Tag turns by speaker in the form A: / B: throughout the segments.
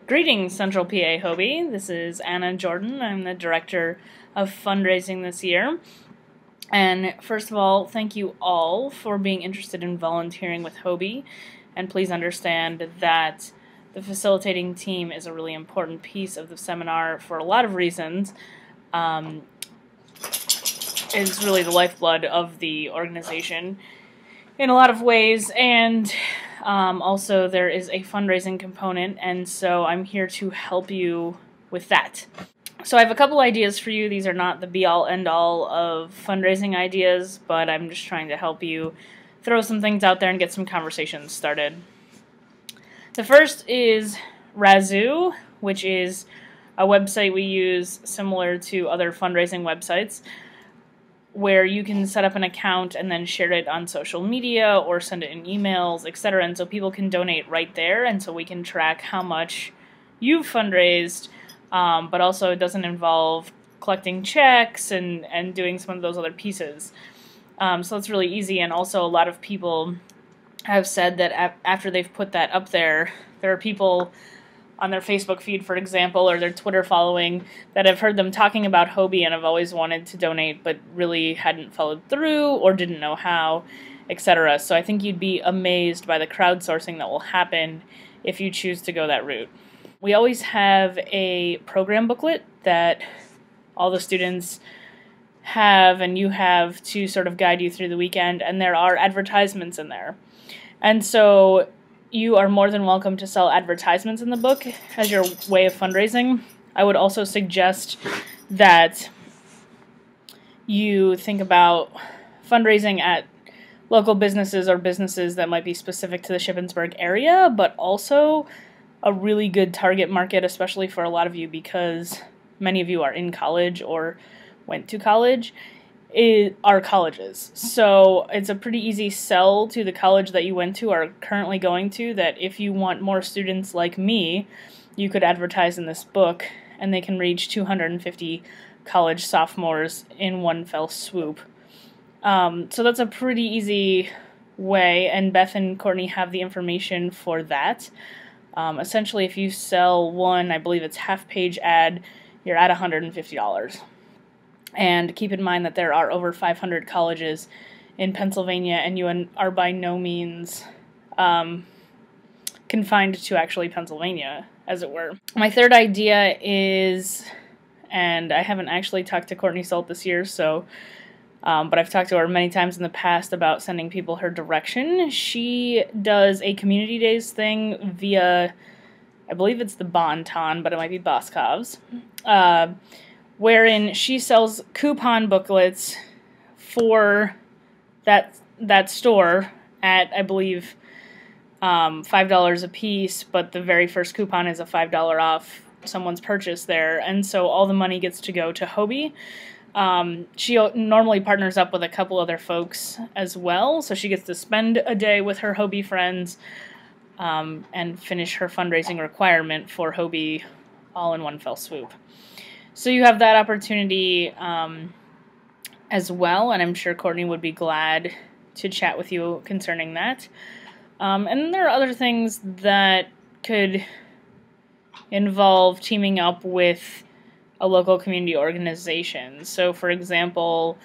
A: Greetings, Central PA HOBY. This is Anna Jordan. I'm the Director of Fundraising this year. And first of all, thank you all for being interested in volunteering with HOBY. And please understand that the facilitating team is a really important piece of the seminar for a lot of reasons. It's really the lifeblood of the organization in a lot of ways, and also there is a fundraising component, and so I'm here to help you with that. So I have a couple ideas for you. These are not the be-all, end-all of fundraising ideas, but I'm just trying to help you throw some things out there and get some conversations started. The first is Razoo, which is a website we use similar to other fundraising websites, where you can set up an account and then share it on social media or send it in emails, etc. And so people can donate right there, and so we can track how much you've fundraised, but also it doesn't involve collecting checks and doing some of those other pieces. So it's really easy, and also a lot of people have said that after they've put that up there, there are people on their Facebook feed, for example, or their Twitter following, that have heard them talking about HOBY and have always wanted to donate but really hadn't followed through or didn't know how, etc. So I think you'd be amazed by the crowdsourcing that will happen if you choose to go that route. We always have a program booklet that all the students have and you have to sort of guide you through the weekend, and there are advertisements in there. And so you are more than welcome to sell advertisements in the book as your way of fundraising. I would also suggest that you think about fundraising at local businesses or businesses that might be specific to the Shippensburg area, but also a really good target market, especially for a lot of you because many of you are in college or went to college, are colleges. So it's a pretty easy sell to the college that you went to or are currently going to, that if you want more students like me, you could advertise in this book and they can reach 250 college sophomores in one fell swoop. So that's a pretty easy way, and Beth and Courtney have the information for that. Essentially, if you sell one, I believe it's half-page ad, you're at $150. And keep in mind that there are over 500 colleges in Pennsylvania, and you are by no means confined to actually Pennsylvania, as it were. My third idea is, and I haven't actually talked to Courtney Salt this year, so but I've talked to her many times in the past about sending people her direction. She does a community days thing via, I believe it's the Bon-Ton, but it might be Boscov's, wherein she sells coupon booklets for that store at, I believe, $5 a piece, but the very first coupon is a $5 off someone's purchase there, and so all the money gets to go to HOBY. She normally partners up with a couple other folks as well, so she gets to spend a day with her HOBY friends and finish her fundraising requirement for HOBY all in one fell swoop. So you have that opportunity as well, and I'm sure Courtney would be glad to chat with you concerning that. And then there are other things that could involve teaming up with a local community organization. So, for example,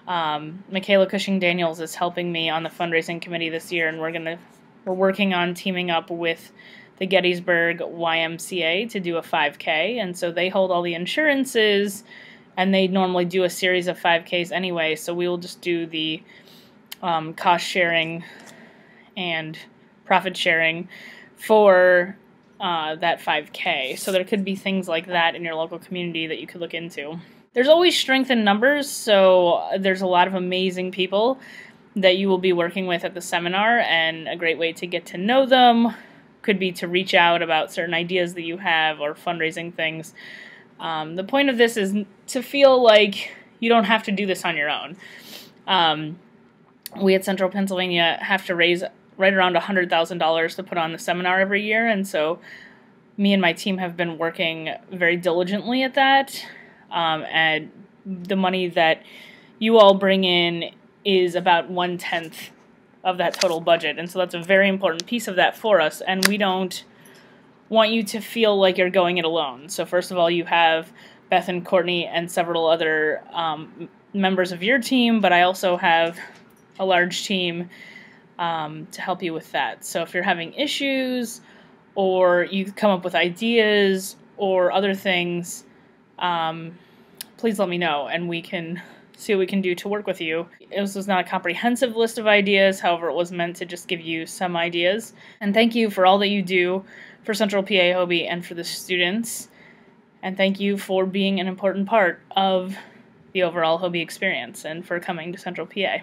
A: Michaela Cushing-Daniels is helping me on the fundraising committee this year, and we're working on teaming up with the Gettysburg YMCA to do a 5K, and so they hold all the insurances, and they normally do a series of 5Ks anyway, so we will just do the cost sharing and profit sharing for that 5K. So there could be things like that in your local community that you could look into. There's always strength in numbers, so there's a lot of amazing people that you will be working with at the seminar, and a great way to get to know them could be to reach out about certain ideas that you have or fundraising things. The point of this is to feel like you don't have to do this on your own. We at Central Pennsylvania have to raise right around $100,000 to put on the seminar every year, and so me and my team have been working very diligently at that, and the money that you all bring in is about 1/10 of that total budget, and so that's a very important piece of that for us, and we don't want you to feel like you're going it alone. So first of all, you have Beth and Courtney and several other members of your team, but I also have a large team to help you with that. So if you're having issues or you come up with ideas or other things, please let me know and we can see what we can do to work with you. This was not a comprehensive list of ideas, however, it was meant to just give you some ideas. And thank you for all that you do for Central PA HOBY and for the students. And thank you for being an important part of the overall HOBY experience and for coming to Central PA.